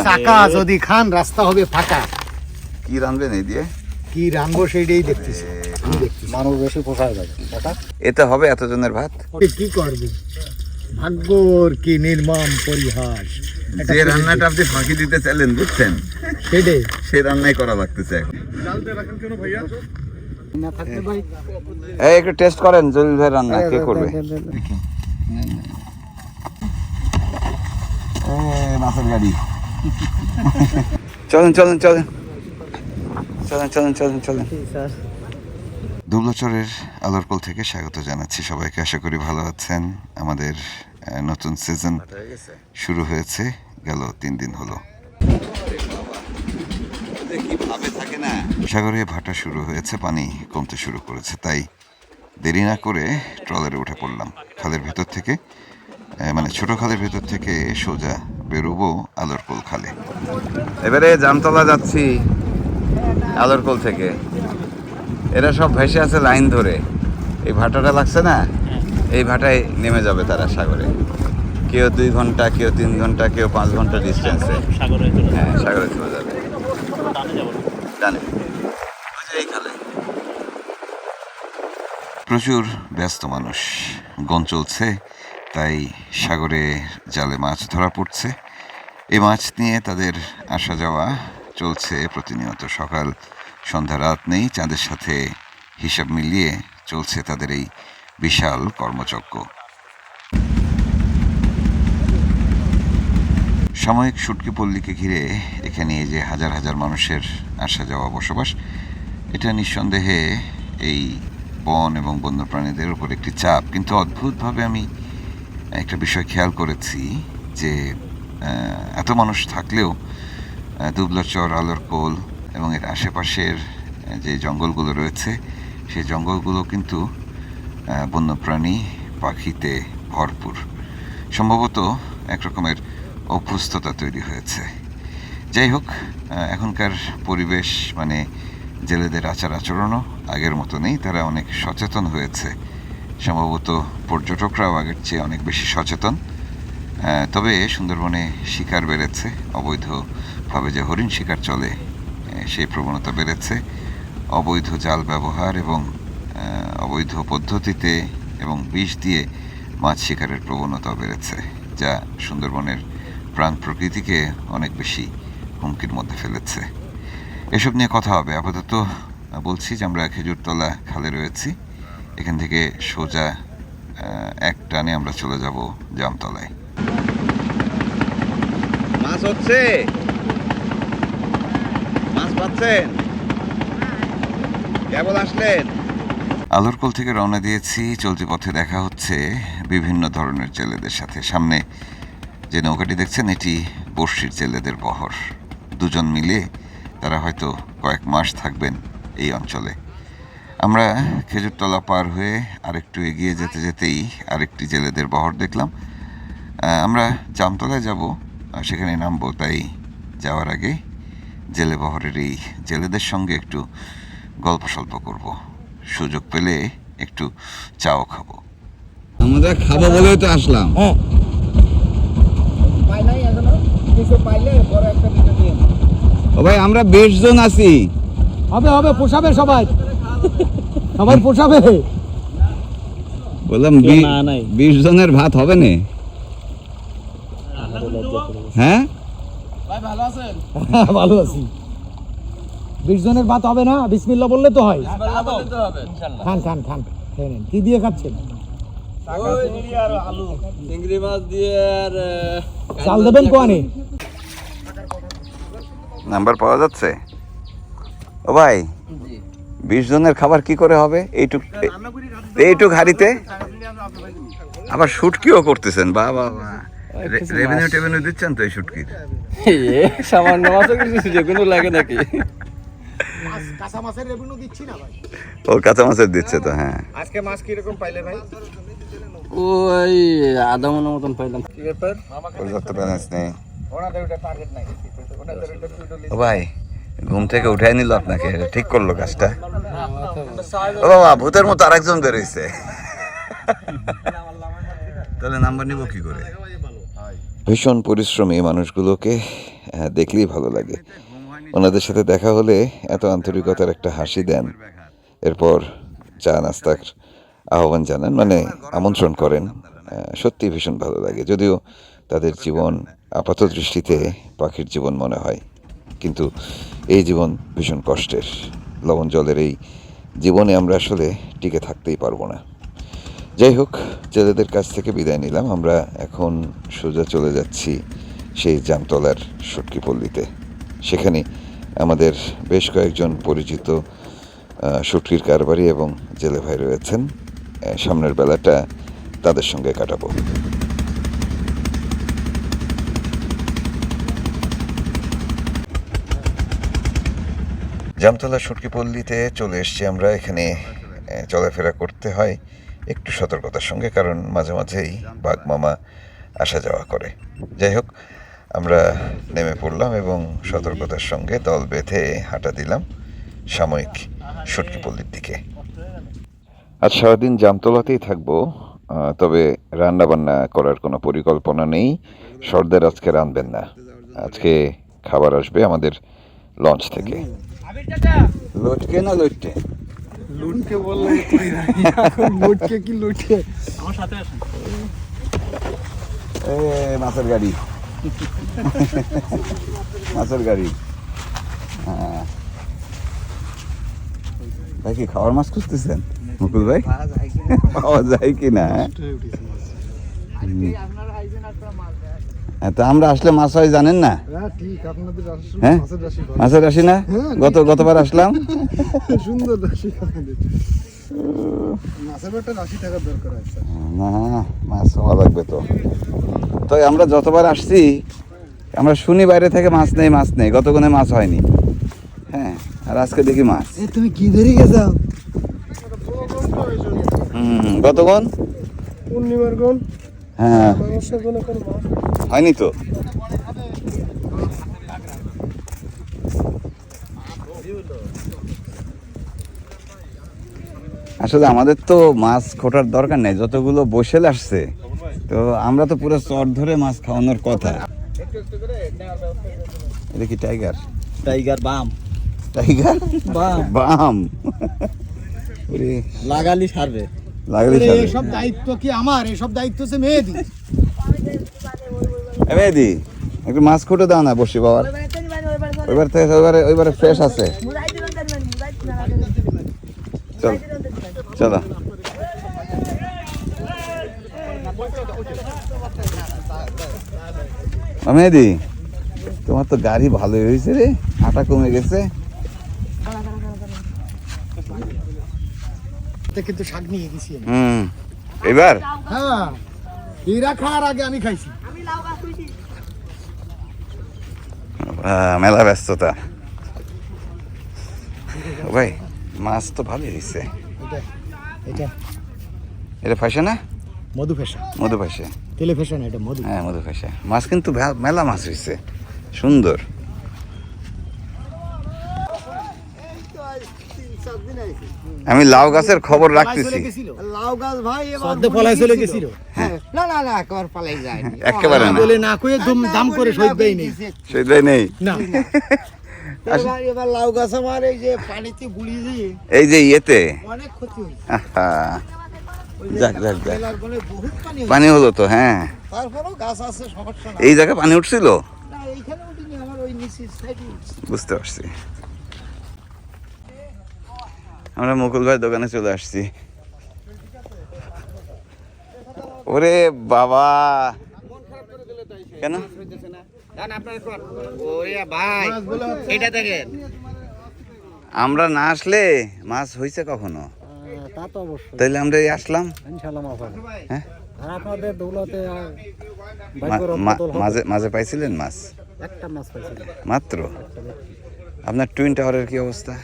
চাকা যদি খান রাস্তা হবে ফাঁকা। কি রানবেন এই দিয়ে? কি রানবো সেইটাই দেখতেছি। মানুষ বেশি পোষায় যাবে এতে হবে এতজনের ভাত? কি করবে, ভাগ্যর কি নির্মম পরিহাস। যে রান্নাটা আপনি ফাঁকি দিতে চাইলেন বুঝছেন, সেটাই সে রান্নাই করা লাগতেছে এখন। না থাকতে ভাই এই একটু টেস্ট করেন জলিল ভাই রান্না কে করবে? মাছের গাড়ি। চলেন চলেন চলেন চলেন চলেন চলেন চলেন। দুবলাচরের আলোরকল থেকে স্বাগত জানাচ্ছি সবাইকে। আশা করি ভালো আছেন। আমাদের নতুন সিজন শুরু হয়েছে, গেল 3 দিন হলো। সাগরে ভাটা শুরু হয়েছে, পানি কমতে শুরু করেছে, তাই দেরি না করে ট্রলারে উঠে পড়লাম। খালের ভেতর থেকে মানে ছোট খালের ভেতর থেকে সোজা বেরোবো আলোরকল খালে। এবারে জামতলা যাচ্ছি আলোরকল থেকে। এরা সব ভেসে আছে লাইন ধরে, এই ভাটাটা লাগছে না, এই ভাটায় নেমে যাবে তারা সাগরে। কেউ 2 ঘন্টা, কেউ 3 ঘন্টা, কেউ 5 ঘন্টা ডিস্টেন্সে হ্যাঁ সাগরে চলে যাবে। জানে এই খালে প্রচুর ব্যস্ত মানুষ, গন চলছে, তাই সাগরে জালে মাছ ধরা পড়ছে। এই মাছ নিয়ে তাদের আসা যাওয়া চলছে প্রতিনিয়ত। সকাল সন্ধ্যা রাত নেই, চাঁদের সাথে হিসাব মিলিয়ে চলছে তাদের এই বিশাল কর্মযজ্ঞ। সাময়িক শুটকি পল্লীকে ঘিরে এখানে এই যে হাজার হাজার মানুষের আসা যাওয়া বসবাস, এটা নিঃসন্দেহে এই বন এবং বন্যপ্রাণীদের উপর একটি চাপ। কিন্তু অদ্ভুতভাবে আমি একটা বিষয় খেয়াল করেছি যে এত মানুষ থাকলেও দুবলাচর, আলোরকল এবং এর আশেপাশের যে জঙ্গলগুলো রয়েছে, সেই জঙ্গলগুলো কিন্তু বন্যপ্রাণী পাখিতে ভরপুর। সম্ভবত একরকমের অভ্যস্ততা তৈরি হয়েছে। যাই হোক, এখনকার পরিবেশ মানে জেলেদের আচার আচরণও আগের মতো নেই, তারা অনেক সচেতন হয়েছে। সম্ভবত পর্যটকরাও আগের চেয়ে অনেক বেশি সচেতন। তবে সুন্দরবনে শিকার বেড়েছে, অবৈধভাবে যে হরিণ শিকার চলে সেই প্রবণতা বেড়েছে। অবৈধ জাল ব্যবহার এবং অবৈধ পদ্ধতিতে এবং বিষ দিয়ে মাছ শিকারের প্রবণতা বেড়েছে, যা সুন্দরবনের প্রাণ প্রকৃতিকে অনেক বেশি হুমকির মধ্যে ফেলেছে। এসব নিয়ে কথা হবে। আপাতত বলছি যে আমরা খেজুরতলা খালে রয়েছি, এখান থেকে সোজা এক টানে আমরা চলে যাব জামতলায়। মাছ হচ্ছে, মাছ পাচ্ছেন? কেবল আসলেন? আলোরকল থেকে রওনা দিয়েছি। চলতি পথে দেখা হচ্ছে বিভিন্ন ধরনের জেলেদের সাথে। সামনে যে নৌকাটি দেখছেন, এটি বর্ষির জেলেদের বহর। 2 জন মিলে তারা হয়তো কয়েক মাস থাকবেন এই অঞ্চলে। আমরা খেজুরতলা পার হয়ে আরেকটু এগিয়ে যেতে যেতেই আরেকটি জেলেদের বহর দেখলাম। আমরা জামতলায় যাব, সেখানে নামবো, তাই যাওয়ার আগে জেলে বহরের এই জেলেদের সঙ্গে একটু গল্প সল্প করব, সুযোগ পেলে একটু চাও খাবো। আমরা খাবো বলেই তো আসলাম। ও ভাই, আমরা 20 জন আছি। হবে হবে, পোষাবে সবাই, সবাই পোষাবে। বললাম 20 জনের ভাত হবে না? হ্যাঁ ভালো আছি। 20 জনের ভাত হবে না? বিসমিল্লাহ বললে তো হয়। খান খান খান, খেয়ে নেন। কি দিয়ে খাচ্ছেন? চিংড়ি মাছ দিয়ে আর চাল দেবেন কোয়ানে? নাম্বার পাওয়া যাচ্ছে? ও ভাই, 20 জনের খাবার কি করে হবে? এইটুক হাড়িতে আবার শুটকিও করতেছেন। বাহ বাহ বাহ, রেভিনিউ দিচ্ছেন তো এই শুটকির? সামান্য মাছও কিছু যেগুলো লাগে নাকি? কাঁচা মাছের রেভিনিউ দিচ্ছি না ভাই। ও কাঁচা মাছের দিচ্ছে তো। হ্যাঁ, আজকে মাছ কি রকম পাইলে ভাই? ওই আধা মনের মতন পাইলাম। কি ব্যাপার? পর্যাপ্ত ব্যালেন্স নেই। ওনাদের ওটা টার্গেট নাই। ও ভাই, ঘুম থেকে উঠাই নিল আপনাকে, ঠিক করলো কাজটা। ও বাবা, ভূতের মতো আরেকজন বেরোইছে। তাহলে নাম্বার নিব কি করে? ভীষণ পরিশ্রমী মানুষগুলোকে দেখলেই ভালো লাগে। ওনাদের সাথে দেখা হলে এত আন্তরিকতার একটা হাসি দেন, এরপর চা নাস্তার আহ্বান জানান, মানে আমন্ত্রণ করেন। সত্যি ভীষণ ভালো লাগে। যদিও তাদের জীবন আপাত দৃষ্টিতে পাখির জীবন মনে হয়, কিন্তু এই জীবন ভীষণ কষ্টের। লবণ জলের এই জীবনে আমরা আসলে টিকে থাকতেই পারবো না। যাই হোক, জেলেদের কাছ থেকে বিদায় নিলাম। আমরা এখন সোজা চলে যাচ্ছি সেই জামতলার শুটকিপল্লীতে। সেখানে আমাদের বেশ কয়েকজন পরিচিত শুটকির কারবারি এবং জেলে ভাই রয়েছেন। সামনের বেলাটা তাদের সঙ্গে কাটাবো। জামতলা শুটকিপল্লীতে চলে এসেছি আমরা। এখানে চলাফেরা করতে হয় একটু সতর্কতার সঙ্গে, কারণ মাঝে মাঝেই বাঘ মামা আসা যাওয়া করে। যাই হোক, আমরা নেমে পড়লাম এবং সতর্কতার সঙ্গে দল বেঁধে হাঁটা দিলাম সাময়িক শুটকিপল্লীর দিকে। আজ সারাদিন জামতলাতেই থাকবো, তবে রান্না বান্না করার কোনো পরিকল্পনা নেই। সর্দার আজকে রাঁধবেন না, আজকে খাবার আসবে আমাদের লঞ্চ থেকে। লটকে না লটকে? লুটকে বললে এখন লুটকে কি লুটকে? আমার সাথে আসেন। মাছের গাড়ি, মাছের গাড়ি। হ্যাঁ ভাই, কি খাওয়ার মাছ খুঁজতেছেন মুকুল ভাই? পাওয়া যায় কি না? তো আমরা আসলে মাছ হয় জানেন না? হ্যাঁ, মাছের রাশি না? গতবার আসলাম। সুন্দর রাশি মাছের একটা রাশি থাকার দরকার আছে। না, মাছ হওয়া লাগবে তো। তো আমরা যতবার আসছি আমরা শুনি বাইরে থেকে মাছ নেই, মাছ নেই। গতক্ষণে মাছ হয়নি। হ্যাঁ, আর আজকে দেখি মাছ। তুমি কি ধরে গেছো? গতক্ষণ পূর্ণিমার গুণ। হ্যাঁ, হয়নি তো। আসলে আমাদের তো মাছ খোটার দরকার নেই, যতগুলো বসেল আসছে, তো আমরা তো পুরো চর ধরে মাছ খাওয়ানোর কথা। এটা কি টাইগার? টাইগার বাম, টাইগার বাম বাম। লাগালি সারবে, লাগালি সারবে। এসব দায়িত্ব কি আমার? এসব দায়িত্ব হচ্ছে মেহেদি। মেহেদি, একটু মাছ খুঁটে দাও না বসি বাবার। ওইবার থেকে ওইবারে ফ্রেশ আছে। চলো চলো। মেহেদি, তোমার তো গাড়ি ভালোই হয়েছে রে, আটা কমে গেছে। কিন্তু শাক নিয়ে গেছি। এবার হ্যাঁ, এরা খাওয়ার আগে আমি খাইছি। মেলা ব্যস্ততা ভাই। মাছ তো ভালোই হয়েছে। এটা ফাঁসে না? মধু ফেসা, মধু ফাঁসে, তেলে ফেসা না, এটা মধু। হ্যাঁ, মধু ফাঁসে মাছ, কিন্তু মেলা মাছ হয়েছে, সুন্দর। আমি লাউ গাছের খবর রাখতেছি। লাউ গাছ ভাই সদ্য পলাই চলে গেছিল। না না না, একবার পালাই যায় একেবারে না, বলে না কয়ে দাম করে সইদ নেই। সেটাই নেই না। এবার লাউ গাছ আমার এই যে পানিতে বুড়িয়ে দিয়ে এই যে ইয়েতে অনেক ক্ষতি হয়েছে। আহা, যাক যাক যাক, এলার বলে বহুত পানি হয়েছে। পানি হলো তো। হ্যাঁ, তারপরেও গাছ আছে, সমস্যা না। এই জায়গায় পানি উঠছিল, না, এইখানে উঠিনি, আমার ওই নিচের সাইডে উঠছে। বুঝতে পারছি। আমরা মুকুল ভাই দোকানে চলে আসছি। ওরে বাবা, কেন? আমরা না আসলে মাছ হয়েছে কখনো? তা তো অবশ্যই, তাইলে আমরা এই আসলাম। ইনশাআল্লাহ মাফ হবে। হ্যাঁ, আর আপনাদের দৌলতে মাঝে মাঝে পাইছিলেন মাছ? একটা মাছ পাইছি মাত্র। আপনার টুইন টাওয়ারের কি অবস্থা?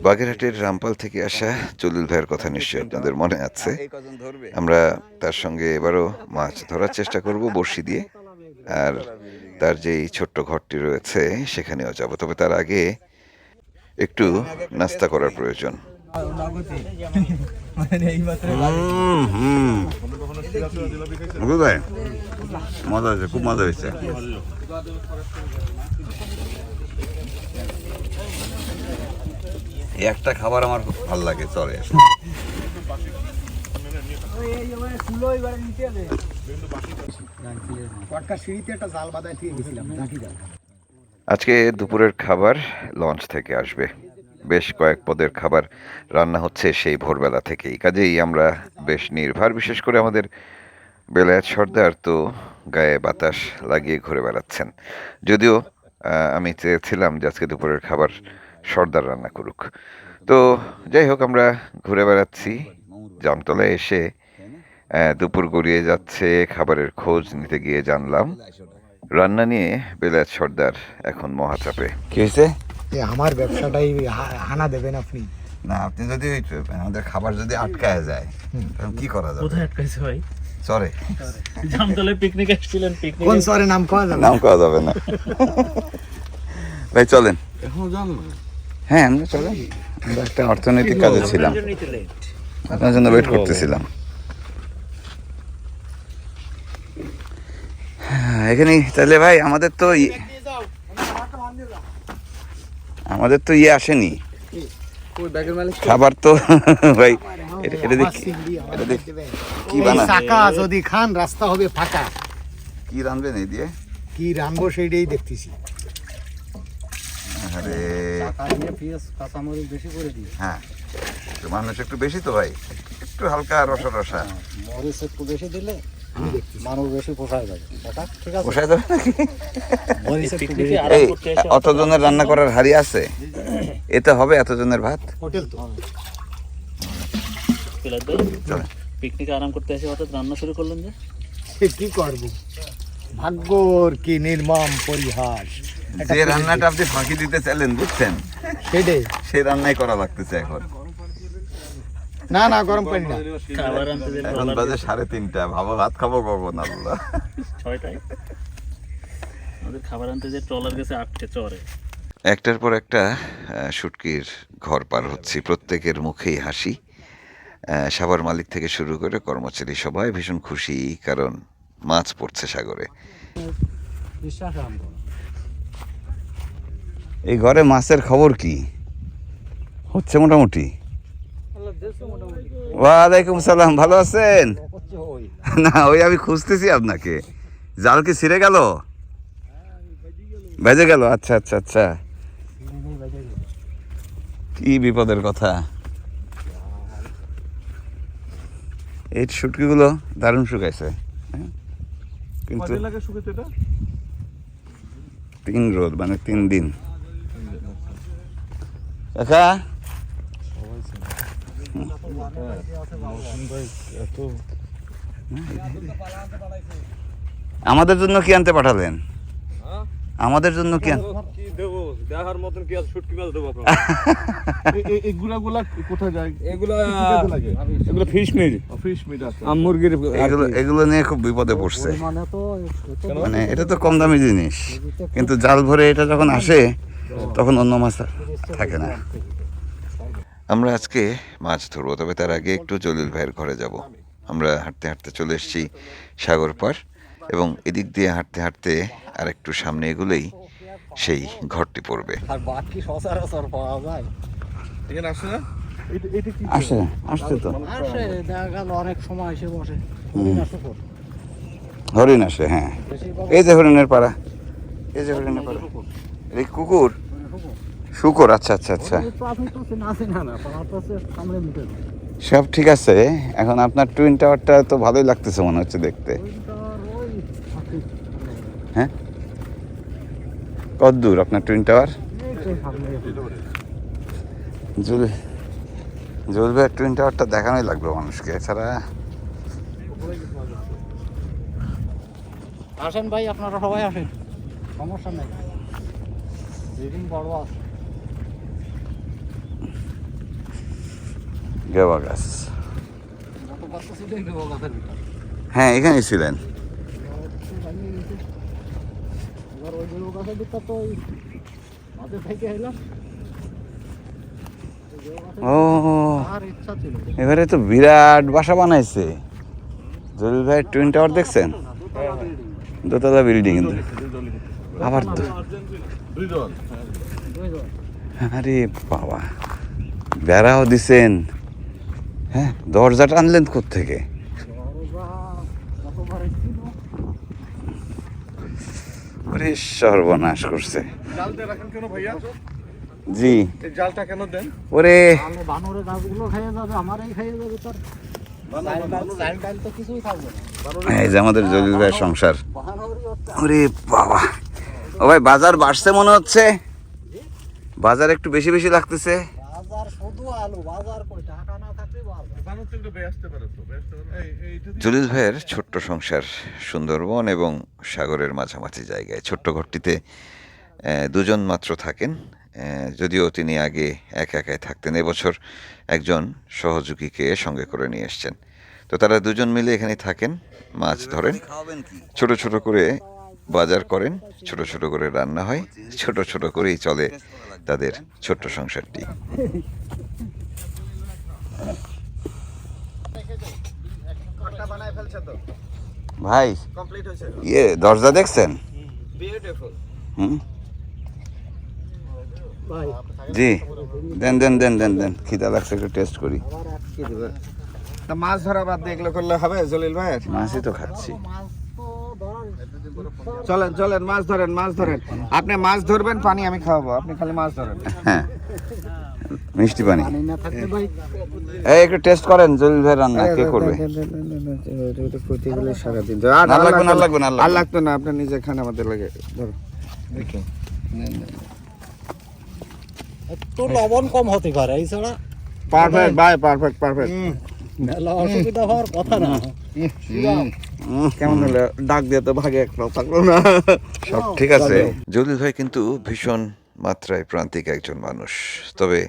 বাগেরহাটের রামপাল থেকে আসা জলিল ভাইয়ের কথা নিশ্চয়ই আপনাদের মনে আছে। আমরা তার সঙ্গে এবারও মাছ ধরার চেষ্টা করব বড়শি দিয়ে, আর তার যেই ছোট্ট ঘরটি রয়েছে সেখানেও যাব। তবে তার আগে একটু নাস্তা করার প্রয়োজন। ভাই মজা হয়েছে, খুব মজা হয়েছে। একটা খাবার আমার খুব ভালো লাগে, চলে। আজকে দুপুরের খাবার লঞ্চ থেকে আসবে, বেশ কয়েক পদের খাবার রান্না হচ্ছে সেই ভোরবেলা থেকেই, কাজেই আমরা বেশ নির্ভর। বিশেষ করে আমাদের বেলায়েত সর্দার তো গায়ে বাতাস লাগিয়ে ঘুরে বেড়াচ্ছেন। যদিও আমি চেয়েছিলাম যে আজকে দুপুরের খাবার সর্দার রান্না করুক। তো যাই হোক, আমরা ঘুরে বেড়াচ্ছি। জামতলায় এসে দুপুর গড়িয়ে যাচ্ছে, খাবারের খোঁজ নিতে গিয়ে জানলাম রান্না নিয়ে বেলায়েত সর্দার এখন মহাচাপে। কি হয়েছে? আমার ব্যবসাটাই হানা দেবেন আপনি। না, আপনি যদি আমাদের খাবার যদি আটকায় যায় তখন কি করা যাবে? কোথায় আটকাইছে ভাই? চরে জামতলায় পিকনিক আসছিলেন, পিকনিক কোন সরে নাম করা যাবে? নাম করা যাবে না। ভাই চলেন। এখন জান না হ্যাঁ, আমরা চলেন। আমরা একটা অর্থনৈতিক কাজে ছিলাম, আপনার জন্য ওয়েট করতেছিলাম। এখানে তাহলে ভাই আমাদের তো ইয়ে আসেনি খাবার তো। ভাই এটা দেখি কি বানা, চাকা যদি খান রাস্তা হবে ফাঁকা। কি রাঁধবেন এই দিয়ে? কি রানবো সেইটাই দেখতেছি। আরে বেশি করে দিই, হ্যাঁ, একটু মানুষ একটু বেশি তো ভাই, একটু হালকা রসা রসা মরিচ একটু বেশি দিলে মানুষ বেশি পোষায় যাবে। ঠিক আছে, বসায় দেবে নাকি? পিকনিকে আরাম এই করতে এসে অতজনের রান্না করার হাড়ি আছে? এতে হবে এতজনের ভাত? হোটেল তো বেলায়েত ভাই, চলে। পিকনিকে আরাম করতে এসে হঠাৎ রান্না শুরু করলেন যে? কি করব, ভাগ্যর কি নির্মম পরিহাস। যে রান্নাটা আপনি ফাঁকি দিতে চাইলেন, বুঝছেন, সেটাই। সেই রান্নাই করা লাগতেছে এখন। না না, গরম পানি না। খাবার আনতে যে এখন বাজে 3:30, ভাবো ভাত খাবো কখন? আল্লাহ, 6টায় আমাদের খাবার আনতে যে ট্রলার গেছে 8টে চরে। একটার পর একটা শুটকির ঘর পার হচ্ছি, প্রত্যেকের মুখেই হাসি। সাভার মালিক থেকে শুরু করে কর্মচারী সবাই ভীষণ খুশি, কারণ মাছ পড়ছে সাগরে। এই ঘরে মাছের খবর কি হচ্ছে? মোটামুটি। ওয়ালাইকুম সালাম, ভালো আছেন? না, ওই আমি খুঁজতেছি আপনাকে। জাল কি ছিঁড়ে গেল? বেজে গেল? আচ্ছা আচ্ছা আচ্ছা, কি বিপদের কথা। এই শুটকিগুলো দারুণ শুকাইছে, কিন্তু 3 রোদ, মানে 3 দিন। কাকা, আমাদের জন্য কি আনতে পাঠালেন? আমাদের জন্য কি দেবো? দেখার মতন কি আছে? শুটকি মাছ দেবো আপনার। এগুলা কোথায় যায়? এগুলো ফিশ মিট আছে, মুরগির। এগুলো নিয়ে খুব বিপদে পড়ছে। মানে তো মানে এটা তো কম দামি জিনিস, কিন্তু জাল ভরে এটা যখন আসে তখন অন্য মাছ থাকে না। আমরা আজকে মাছ ধরবো, তবে তার আগে একটু জলিল ভাইয়ের ঘরে যাব। আমরা হাঁটতে হাঁটতে চলে এসেছি সাগর পার, এবং এদিক দিয়ে হাঁটতে হাঁটতে আর একটু সামনে এগুলোই সেই ঘরটি পড়বে। আর বাকি সচরাচর পাওয়া যায়। এখানে আসছে না? আসছে তো, আসে, দেখা গেল অনেক সময় এসে বসে। হরিণ আসে, হ্যাঁ। এই যে হরিণের পাড়া, এই যে হরিণের পাড়া। এই কুকুর, শুকর, আচ্ছা আচ্ছা আচ্ছা, সব ঠিক আছে। এখন আপনার টুইন টাওয়ারটা তো ভালোই লাগতেছে মনে হচ্ছে দেখতে। হ্যাঁ, কত দূর আপনার টুইন টাওয়ার? জ্বলবে টুইন টাওয়ারটা দেখানোই লাগবে মানুষকে, এছাড়া। আসেন ভাই, আপনারা সবাই আসেন, সমস্যা নেই। যেদিন বড় আছে গেওয়া গাছ, যত বাচ্চা ছিল এই গাছের ভিতর। হ্যাঁ এখানেই ছিলেন। এবার ওই গাছের ভিতর তো ওই মাঝে থেকে এলাম, ও এবারে তো বিরাট বাসা বানাইছে জলিল ভাই, টুইন টাওয়ার দেখছেন? দোতলা বিল্ডিং কিন্তু আবার তো, আরে বাবা, বেড়াও দিছেন। হ্যাঁ, দরজাটা আনলেন কোত্থেকে? ওরে সর্বনাশ করছে। জি, জালটা কেন দেন? ওরে বানরের গাছগুলো খেয়ে যাবে, আমারই খেয়ে যাবে তার। তো কিছুই থাকবে না। এই যে আমাদের জলিল ভাইয়ের সংসার। ওরে বাবা, ও ভাই বাজার বাড়ছে মনে হচ্ছে, বাজার একটু বেশি বেশি লাগতেছে। বাজার শুধু আলু, বাজার কই টাকা না থাকলে জলিল ভাইয়ের ছোট্ট সংসার সুন্দরবন এবং সাগরের মাঝামাঝি জায়গায়। ছোট্ট ঘরটিতে দুজন মাত্র থাকেন, যদিও তিনি আগে একা একাই থাকতেন। এবছর একজন সহযোগীকে সঙ্গে করে নিয়ে এসছেন। তো তারা দুজন মিলে এখানে থাকেন, মাছ ধরেন, ছোট ছোট করে বাজার করেন, ছোট ছোট করে রান্না হয়, ছোট ছোট করেই চলে তাদের ছোট্ট সংসারটি। ভাই ইয়ে দরজা দেখছেন? হুম, জি, দেন দেন দেন দেন দেন, খিদা লাগছে, একটু টেস্ট করি। মাছ ধরা বাদ দিয়ে এগুলো করলে হবে জলিল ভাই? মাছই তো খাচ্ছি। চলেন চলেন, মাছ ধরেন, মাছ ধরেন। আপনি মাছ ধরবেন, পানি আমি খাওয়াবো, আপনি খালি মাছ ধরেন। হ্যাঁ, মিষ্টি পানি। না থাকলে ভাই এই একটু টেস্ট করেন জলিল ভাই রান্না কে করবে? সারাদিন না লাগবে না লাগবে না আর লাগতো না, আপনি নিজে খান, আমাদের লাগে। ধরো একটু লবণ কম হতে পারে, এই ছাড়া পারফেক্ট ভাই, পারফেক্ট পারফেক্ট। মেলা অসুবিধা হওয়ার কথা না। কেমন হলো? ডাক দিয়ে তো ভাগে একটাও থাকলো না। সব ঠিক আছে। জলিল ভাই কিন্তু ভীষণ মাত্রায় প্রান্তিক একজন মানুষ, তবে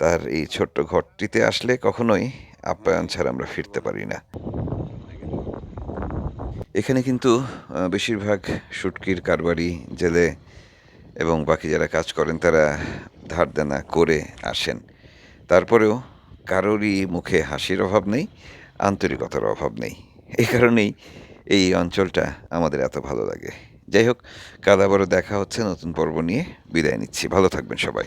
তার এই ছোট্ট ঘরটিতে আসলে কখনোই আপ্যায়ন ছাড়া আমরা ফিরতে পারি না। এখানে কিন্তু বেশিরভাগ শুটকির কারবারি, জেলে এবং বাকি যারা কাজ করেন তারা ধার দেনা করে আসেন। তারপরেও কারোরই মুখে হাসির অভাব নেই, আন্তরিকতার অভাব নেই। এই কারণেই এই অঞ্চলটা আমাদের এত ভালো লাগে। যাই হোক, কাল আবারও দেখা হচ্ছে নতুন পর্ব নিয়ে। বিদায় নিচ্ছি, ভালো থাকবেন সবাই।